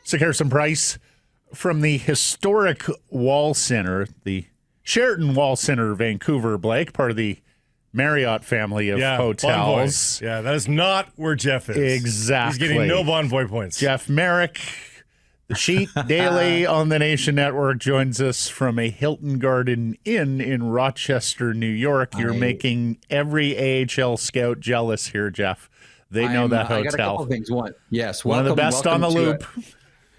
So Harrison Price from the historic Wall Center, the Sheraton Wall Center, Vancouver, Blake, part of the Marriott family of hotels. Bonvoy. Yeah, that is not where Jeff is. Exactly. He's getting no Bonvoy points. Jeff Marek, the Sheet daily on the Nation Network, joins us from a Hilton Garden Inn in Rochester, New York. You're making every AHL scout jealous here, Jeff. They know that hotel. I got a couple things. One of the best on the loop.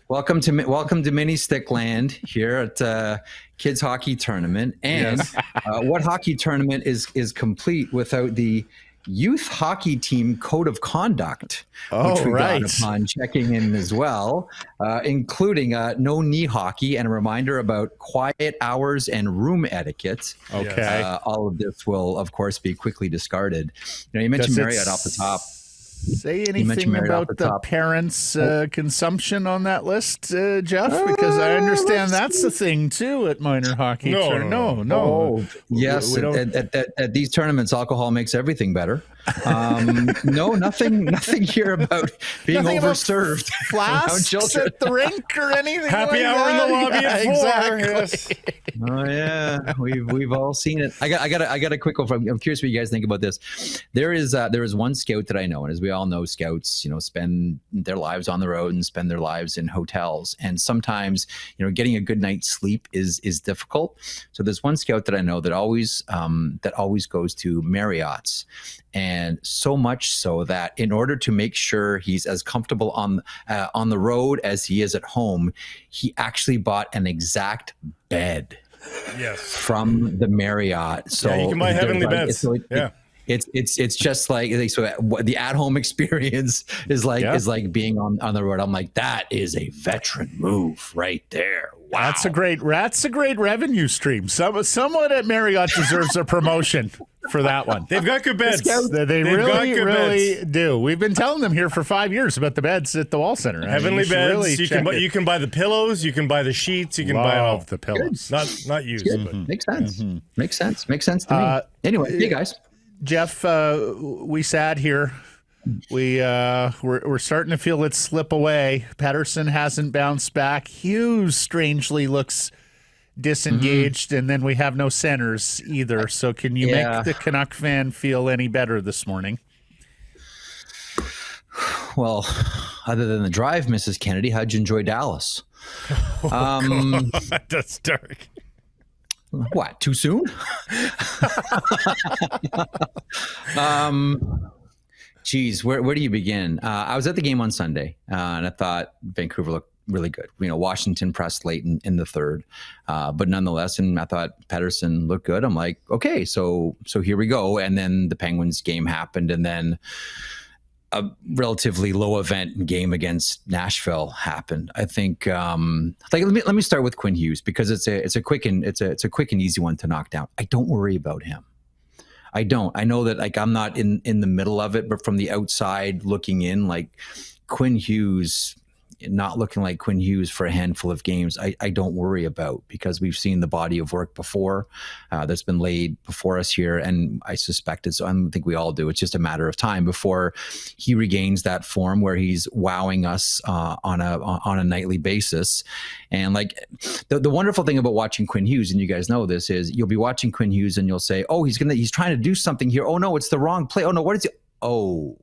Welcome to Mini Stickland here at Kids Hockey Tournament. And what hockey tournament is complete without the youth hockey team code of conduct, which we got upon checking in as well, including no knee hockey and a reminder about quiet hours and room etiquette. Okay. All of this will, of course, be quickly discarded. You mentioned Marriott off the top. Say anything about the parents' consumption on that list, Jeff? Because I understand that's the thing, too, at minor hockey. No. Oh, yes, at these tournaments, alcohol makes everything better. No, nothing here about being overserved. Flasks at the rink or anything. Happy like hour that? in the lobby at 4. Exactly. Yes. Oh yeah, we've all seen it. I got a quick one. I'm curious what you guys think about this. There is one scout that I know, and as we all know, scouts spend their lives on the road and spend their lives in hotels, and sometimes getting a good night's sleep is difficult. So there's one scout that I know that always goes to Marriott's. And so much so that in order to make sure he's as comfortable on the road as he is at home, he actually bought an exact bed from the Marriott. So you can buy heavenly beds. It's just like the at-home experience is like being on the road. I'm like, that is a veteran move right there. Wow. That's a great revenue stream. Someone at Marriott deserves a promotion for that one. They've got good beds. They really do. We've been telling them here for 5 years about the beds at the Wall Center. Heavenly beds. You can buy the pillows. You can buy the sheets. You can buy all the pillows. Not used. But. Makes sense. Makes sense to me. Anyway, hey guys. Jeff, we sat here. We're starting to feel it slip away. Pettersson hasn't bounced back. Hughes strangely looks disengaged, and then we have no centers either. So can you make the Canuck fan feel any better this morning? Well, other than the drive, Mrs. Kennedy, how'd you enjoy Dallas? That's dark. What, too soon? Geez, where do you begin? I was at the game on Sunday, and I thought Vancouver looked really good. Washington pressed late in the third, but nonetheless, and I thought Pettersson looked good. I'm like, okay, so here we go. And then the Penguins game happened, and then a relatively low event game against Nashville happened. I think let me start with Quinn Hughes because it's a quick and easy one to knock down. I don't worry about him. I don't. I know that I'm not in the middle of it, but from the outside looking in, Quinn Hughes not looking like Quinn Hughes for a handful of games, I don't worry about because we've seen the body of work before that's been laid before us here, and I suspect I think we all do. It's just a matter of time before he regains that form where he's wowing us on a nightly basis. And the wonderful thing about watching Quinn Hughes, and you guys know this, is you'll be watching Quinn Hughes and you'll say, oh, he's trying to do something here. Oh no, it's the wrong play. Oh no, what is it? Oh,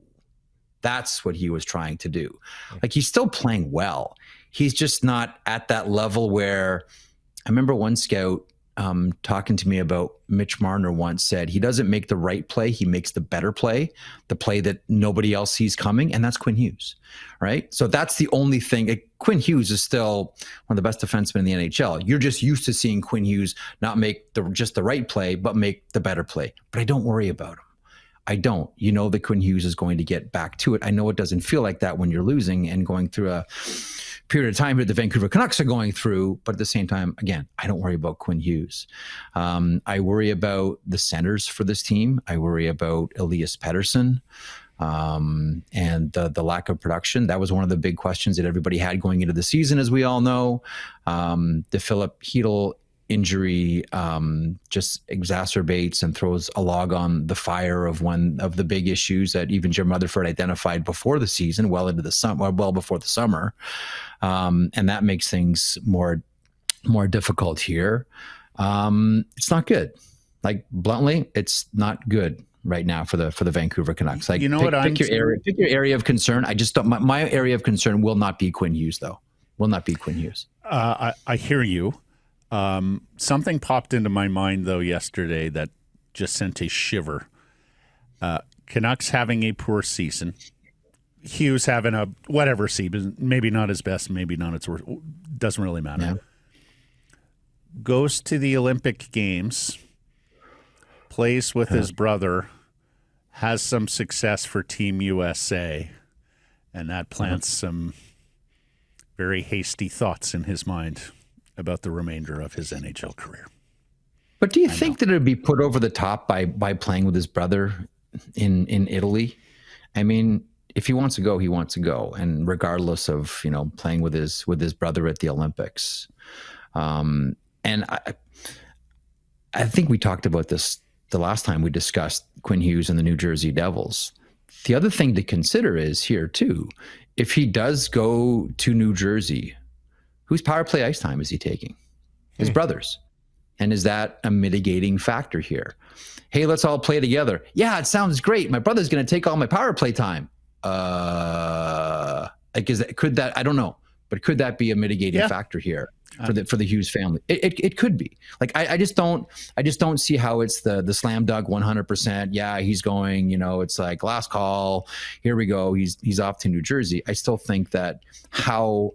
that's what he was trying to do. He's still playing well. He's just not at that level where I remember one scout talking to me about Mitch Marner once said, he doesn't make the right play. He makes the better play, the play that nobody else sees coming. And that's Quinn Hughes, right? So that's the only thing. Quinn Hughes is still one of the best defensemen in the NHL. You're just used to seeing Quinn Hughes not make just the right play, but make the better play. But I don't worry about him. I don't. That Quinn Hughes is going to get back to it. I know it doesn't feel like that when you're losing and going through a period of time that the Vancouver Canucks are going through. But at the same time, again, I don't worry about Quinn Hughes. I worry about the centers for this team. I worry about Elias Pettersson and the lack of production. That was one of the big questions that everybody had going into the season, as we all know. The Philip Hedl injury just exacerbates and throws a log on the fire of one of the big issues that even Jim Rutherford identified before the season, well before the summer, and that makes things more difficult here. It's not good. Like, bluntly, it's not good right now for the Vancouver Canucks. Like, pick your area of concern. I just don't. My area of concern will not be Quinn Hughes, though. Will not be Quinn Hughes. I hear you. Something popped into my mind, though, yesterday that just sent a shiver. Canucks having a poor season. Hughes having a whatever season, maybe not his best, maybe not its worst. Doesn't really matter. Yeah. Goes to the Olympic Games, plays with his brother, has some success for Team USA, and that plants some very hasty thoughts in his mind about the remainder of his NHL career. But do you think that it would be put over the top by playing with his brother in Italy? I mean, if he wants to go, he wants to go, and regardless of playing with his brother at the Olympics. And I think we talked about this the last time we discussed Quinn Hughes and the New Jersey Devils. The other thing to consider is here too, if he does go to New Jersey, whose power play ice time is he taking? His brother's. And is that a mitigating factor here? Hey, let's all play together. Yeah, it sounds great. My brother's going to take all my power play time. I don't know, but could that be a mitigating factor here for the Hughes family? It could be. Like, I just don't see how it's the slam dunk 100%. Yeah, he's going. It's like last call. Here we go. He's off to New Jersey. I still think that how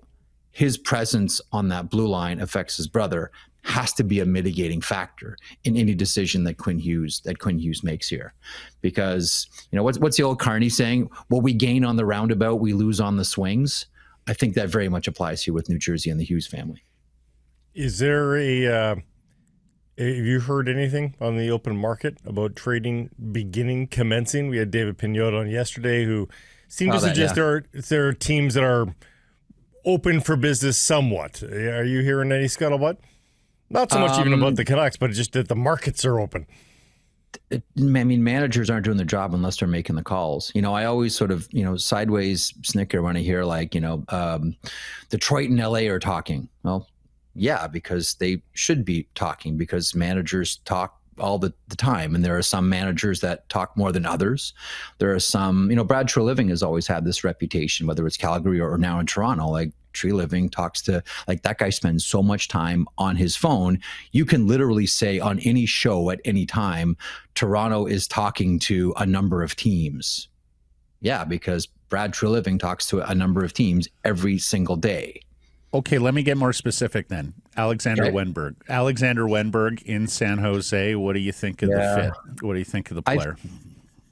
his presence on that blue line affects his brother has to be a mitigating factor in any decision that Quinn Hughes makes here. Because, what's the old Carney saying? What we gain on the roundabout, we lose on the swings. I think that very much applies here with New Jersey and the Hughes family. Is there have you heard anything on the open market about trading commencing? We had David Pignot on yesterday, who seemed to suggest there are teams that are open for business somewhat. Are you hearing any scuttlebutt? Not so much even about the Canucks, but just that the markets are open. I mean, managers aren't doing their job unless they're making the calls. I always sort of, sideways snicker when I hear Detroit and LA are talking. Well, yeah, because they should be talking, because managers talk all the time. And there are some managers that talk more than others. There are some, Brad Treliving has always had this reputation, whether it's Calgary or now in Toronto. Like, Treliving talks to, that guy spends so much time on his phone. You can literally say on any show at any time, Toronto is talking to a number of teams. Yeah, because Brad Treliving talks to a number of teams every single day. Okay, let me get more specific then. Alexander Wenberg in San Jose. What do you think of the fit? What do you think of the player?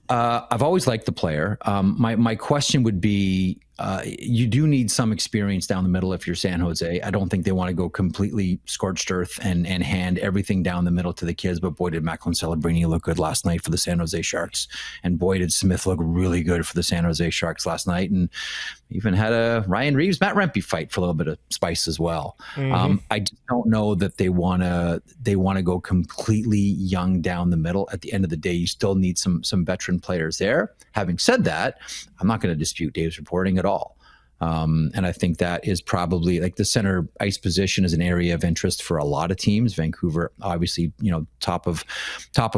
I've always liked the player. My question would be, you do need some experience down the middle if you're San Jose. I don't think they want to go completely scorched earth and hand everything down the middle to the kids. But boy, did Macklin Celebrini look good last night for the San Jose Sharks. And boy, did Smith look really good for the San Jose Sharks last night. And even had a Ryan Reeves, Matt Rempe fight for a little bit of spice as well. I just don't know that they want to go completely young down the middle. At the end of the day, you still need some veteran players there. Having said that, I'm not going to dispute Dave's reporting at all. And I think that is probably, like, the center ice position is an area of interest for a lot of teams. Vancouver, obviously, top of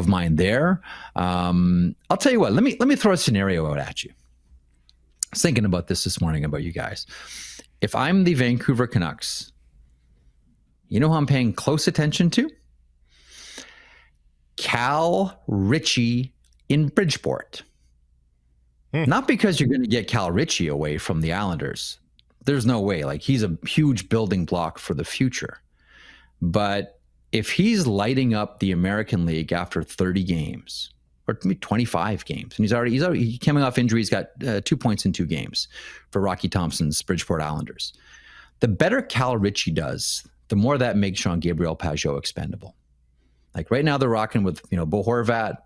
mind there. I'll tell you what, let me throw a scenario out at you. I was thinking about this morning about you guys. If I'm the Vancouver Canucks, you know who I'm paying close attention to? Cal Ritchie in Bridgeport. Not because you're going to get Cal Ritchie away from the Islanders. There's no way. Like, he's a huge building block for the future. But if he's lighting up the American League after 30 games, or maybe 25 games, and he's already coming off injury, he's got 2 points in 2 games for Rocky Thompson's Bridgeport Islanders. The better Cal Ritchie does, the more that makes Jean-Gabriel Pageau expendable. Like, right now they're rocking with, Bo Horvat,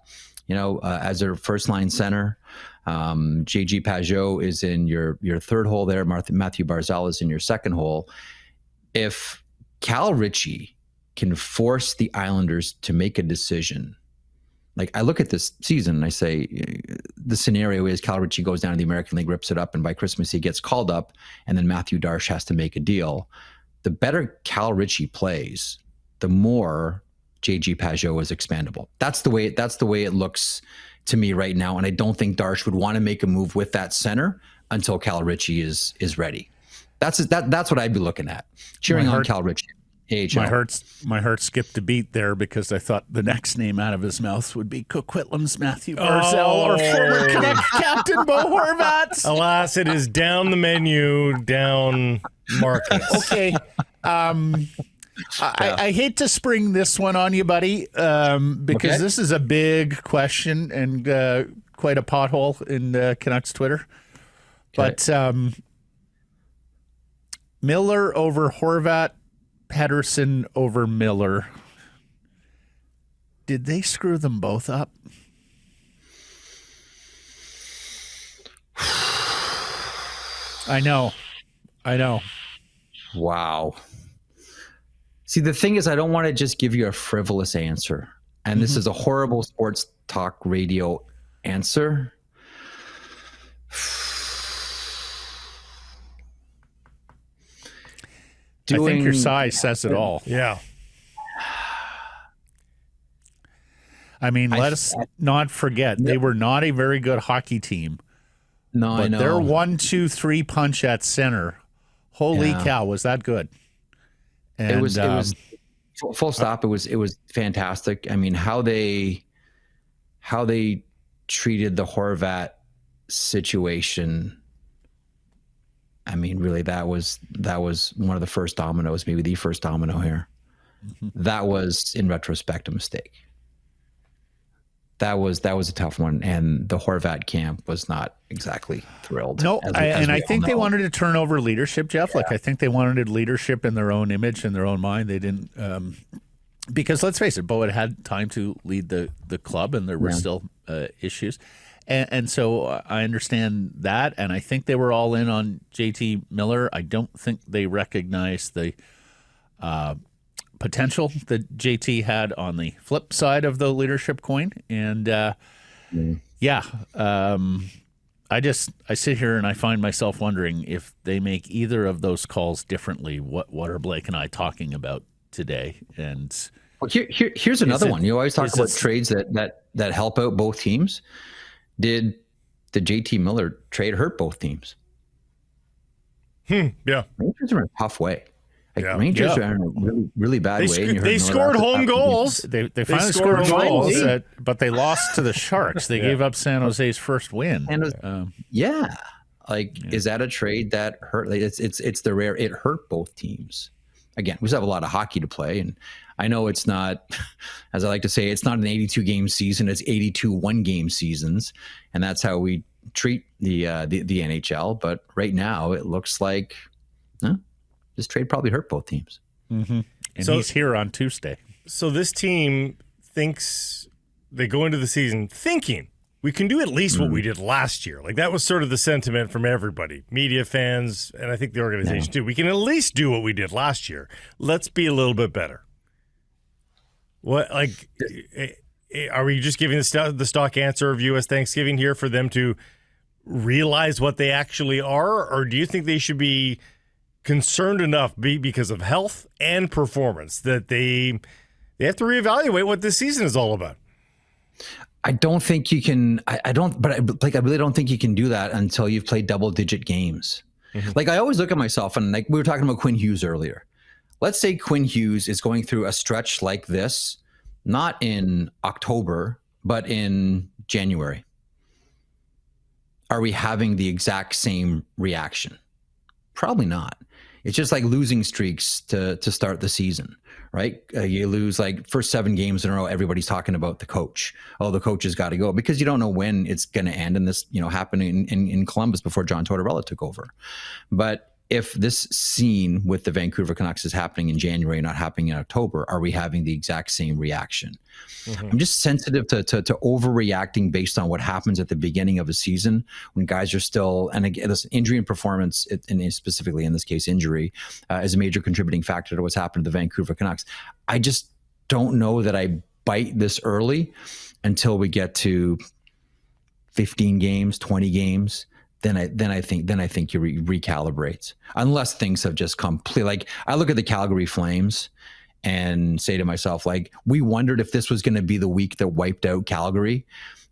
as their first line center. JG Pageau is in your third hole there. Matthew Barzal is in your second hole. If Cal Ritchie can force the Islanders to make a decision. Like, I look at this season and I say, the scenario is Cal Ritchie goes down to the American League, rips it up, and by Christmas he gets called up, and then Matthew Darche has to make a deal. The better Cal Ritchie plays, the more JG Pageau is expandable. That's the way it looks to me right now, and I don't think Darche would want to make a move with that center until Cal Ritchie is ready. That's what I'd be looking at. Cheering on Cal Ritchie. AHL. My heart skipped a beat there because I thought the next name out of his mouth would be Cook Whitlam's Matthew Barzal or former Canucks captain Bo Horvat. Alas, it is down the menu, down Marcus. Okay. I hate to spring this one on you, buddy, because this is a big question and quite a pothole in Canucks Twitter. Okay. But Miller over Horvat, Pettersson over Miller. Did they screw them both up? I know. Wow. See, the thing is, I don't want to just give you a frivolous answer. And this is a horrible sports talk radio answer. I think your size says it all. Yeah. I mean, let us not forget, they were not a very good hockey team. No, but I know. Their 1-2-3 punch at center, holy cow, was that good? And it was full stop. It was fantastic. I mean, how they treated the Horvat situation. I mean, really, that was one of the first dominoes, maybe the first domino here. Mm-hmm. That was, in retrospect, a mistake. That was a tough one, and the Horvat camp was not exactly thrilled. No, I think they wanted to turn over leadership, Jeff. Yeah. Like, I think they wanted leadership in their own image, in their own mind. They didn't, because let's face it, Bo had time to lead the club, and there were still issues. And so I understand that, and I think they were all in on JT Miller. I don't think they recognized the potential that JT had on the flip side of the leadership coin. And I sit here and I find myself wondering if they make either of those calls differently. What are Blake and I talking about today? And well, here's another one. You always talk about trades that help out both teams. Did the JT Miller trade hurt both teams? Yeah. Rangers are in a tough way. Rangers are in a really, really bad way. They scored home goals. They finally scored goals, but they lost to the Sharks. They gave up San Jose's first win. Is that a trade that hurt? Like, it's the rare. It hurt both teams. Again, we still have a lot of hockey to play, and I know it's not, as I like to say, it's not an 82-game season. It's 82 one-game seasons, and that's how we treat the NHL. But right now, it looks like this trade probably hurt both teams. Mm-hmm. And he's here on Tuesday. So this team thinks, they go into the season thinking we can do at least what we did last year. Like, that was sort of the sentiment from everybody, media, fans, and I think the organization too. We can at least do what we did last year. Let's be a little bit better. What, like, are we just giving the stock answer of U.S. Thanksgiving here for them to realize what they actually are, or do you think they should be concerned enough because of health and performance that they have to reevaluate what this season is all about? I don't think you can. I really don't think you can do that until you've played double-digit games. Mm-hmm. Like, I always look at myself, and like we were talking about Quinn Hughes earlier. Let's say Quinn Hughes is going through a stretch like this, not in October, but in January. Are we having the exact same reaction? Probably not. It's just like losing streaks to start the season, right? You lose like first 7 games in a row. Everybody's talking about the coach. Oh, the coach has got to go, because you don't know when it's going to end. And this, happened in Columbus before John Tortorella took over. But if this scene with the Vancouver Canucks is happening in January, not happening in October, are we having the exact same reaction? I'm just sensitive to overreacting based on what happens at the beginning of a season when guys are still, and again, this injury and performance, and specifically in this case, injury, is a major contributing factor to what's happened to the Vancouver Canucks. I just don't know that I bite this early until we get to 15 games, 20 games. Then I think you recalibrate, unless things have just completely, like I look at the Calgary Flames and say to myself, like, we wondered if this was going to be the week that wiped out Calgary.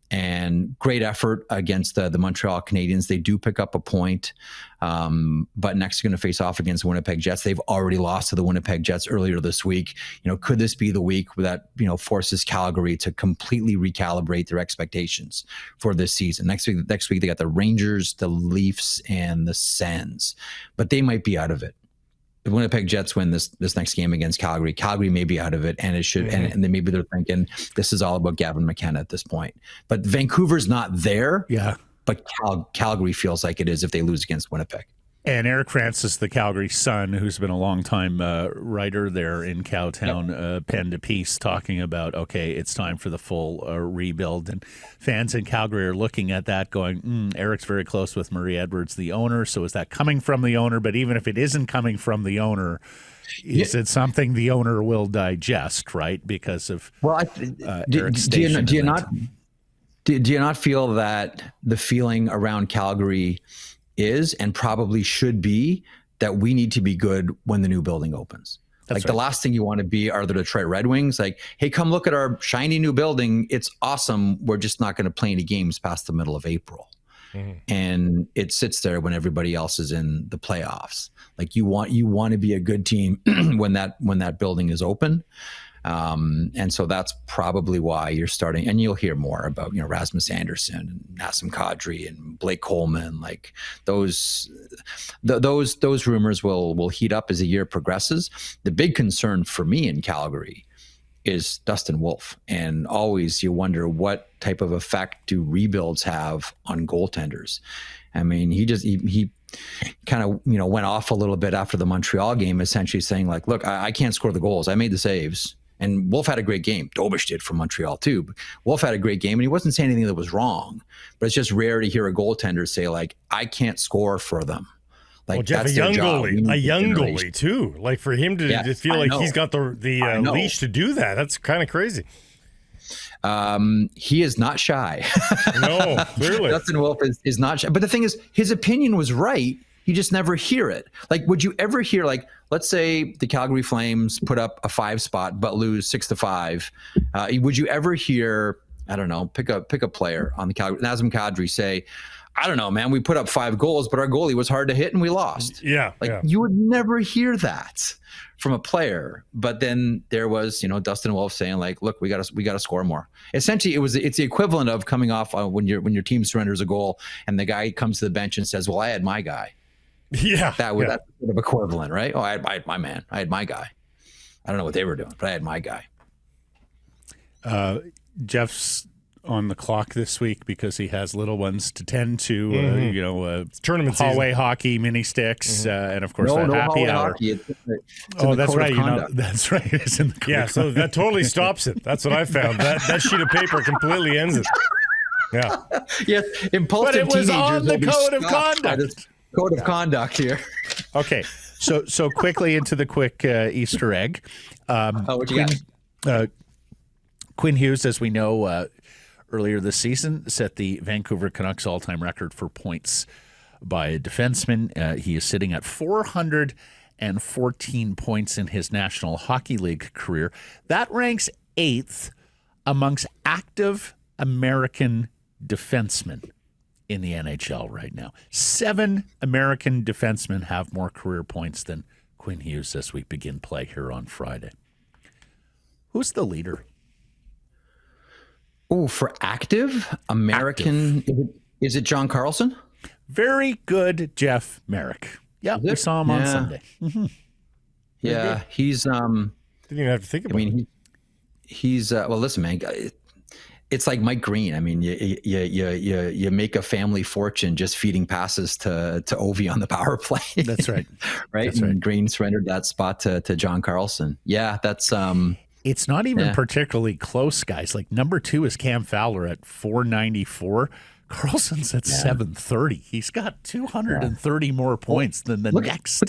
And great effort against the Montreal Canadiens. They do pick up a point, but next they're going to face off against the Winnipeg Jets. They've already lost to the Winnipeg Jets earlier this week. Could this be the week that forces Calgary to completely recalibrate their expectations for this season? Next week they got the Rangers, the Leafs, and the Sens, but they might be out of it. The Winnipeg Jets win this next game against Calgary. Calgary may be out of it, and it should. And then maybe they're thinking this is all about Gavin McKenna at this point. But Vancouver's not there. Yeah. But Calgary feels like it is if they lose against Winnipeg. And Eric Francis, the Calgary Sun, who's been a long-time writer there in Cowtown, penned a piece talking about, okay, it's time for the full rebuild. And fans in Calgary are looking at that going, Eric's very close with Murray Edwards, the owner. So is that coming from the owner? But even if it isn't coming from the owner, is it something the owner will digest, right? Because of Eric's station. Do you not feel that the feeling around Calgary is and probably should be that we need to be good when the new building opens? That's right. The last thing you want to be are the Detroit Red Wings. Like, hey, come look at our shiny new building. It's awesome. We're just not going to play any games past the middle of April. And it sits there when everybody else is in the playoffs. Like, you want to be a good team when that building is open. And so that's probably why you're starting, and you'll hear more about, Rasmus Anderson and Nassim Kadri and Blake Coleman. Like those rumors will heat up as the year progresses. The big concern for me in Calgary is Dustin Wolf. And always you wonder, what type of effect do rebuilds have on goaltenders? I mean, he kind of, went off a little bit after the Montreal game, essentially saying like, look, I can't score the goals. I made the saves. And Wolf had a great game. Dobish did from Montreal too. But Wolf had a great game, and he wasn't saying anything that was wrong. But it's just rare to hear a goaltender say like, "I can't score for them." Like, Jeff, that's a young goalie goalie too. Like for him to feel like he's got the leash to do that. That's kind of crazy. He is not shy. No, clearly. Dustin Wolf is not shy. But the thing is, his opinion was right. You just never hear it. Like, would you ever hear, like, let's say the Calgary Flames put up a 5 spot but lose 6-5. Would you ever hear, I don't know, pick a player on the Calgary, Nassim Kadri say, I don't know, man, we put up 5 goals, but our goalie was hard to hit and we lost. Yeah. You would never hear that from a player. But then there was, Dustin Wolf saying like, look, we got to score more. Essentially, it's the equivalent of coming off when your team surrenders a goal and the guy comes to the bench and says, well, I had my guy. Yeah. That's sort of equivalent, right? Oh, I had my man. I had my guy. I don't know what they were doing, but I had my guy. Jeff's on the clock this week because he has little ones to tend to, tournament hallway season. Hockey, mini sticks, and of course no happy hour. Hockey. That's right. That's right. It's in the code so that totally stops it. That's what I found. That sheet of paper completely ends it. Yeah. Yes, impulsive but it was teenagers on the code of conduct. Code of conduct here. Okay, so quickly into the quick Easter egg. What you got? Quinn Hughes, as we know, earlier this season set the Vancouver Canucks all-time record for points by a defenseman. He is sitting at 414 points in his National Hockey League career. That ranks 8th amongst active American defensemen in the NHL right now. 7 American defensemen have more career points than Quinn Hughes as we begin play here on Friday. Who's the leader? Oh, for active American, is it John Carlson? Very good, Jeff Marek. Yeah, we saw him on Sunday. Mm-hmm. Yeah, he's didn't even have to think about it. He's well, listen, man. it's like Mike Green. I mean, you make a family fortune just feeding passes to Ovi on the power play. That's right. Right. That's and right. Green surrendered that spot to John Carlson. Yeah, that's It's not even particularly close, guys. Like number 2 is Cam Fowler at 494. Carlson's at 730. He's got 230 more points than the next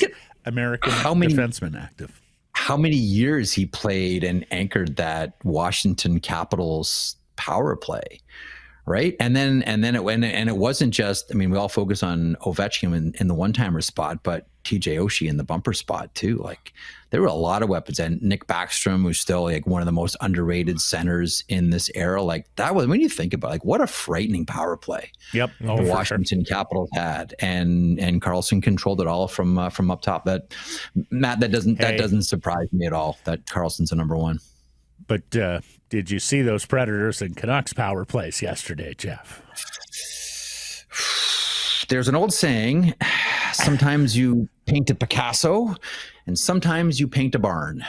American defenseman active. How many years he played and anchored that Washington Capitals power play, right? And then it wasn't just. I mean, we all focus on Ovechkin in the one-timer spot, but TJ Oshie in the bumper spot too. Like there were a lot of weapons, and Nick Backstrom, who's still like one of the most underrated centers in this era. Like that was, when you think about it, like what a frightening power play. Yep, the Washington Capitals had, and Carlson controlled it all from up top. That Matt, that doesn't surprise me at all. That Carlson's a number 1. But did you see those Predators and Canucks power plays yesterday, Jeff? There's an old saying, sometimes you paint a Picasso and sometimes you paint a barn.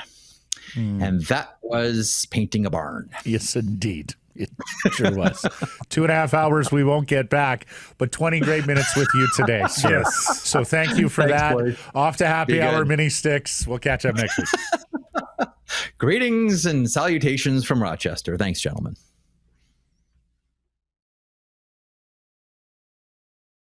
And that was painting a barn. Yes, indeed. It sure was. 2.5 hours we won't get back, but 20 great minutes with you today. So, Yes. So thank you for that. Boys. Off to happy Be hour good. mini sticks. We'll catch up next week. Greetings and salutations from Rochester. Thanks, gentlemen.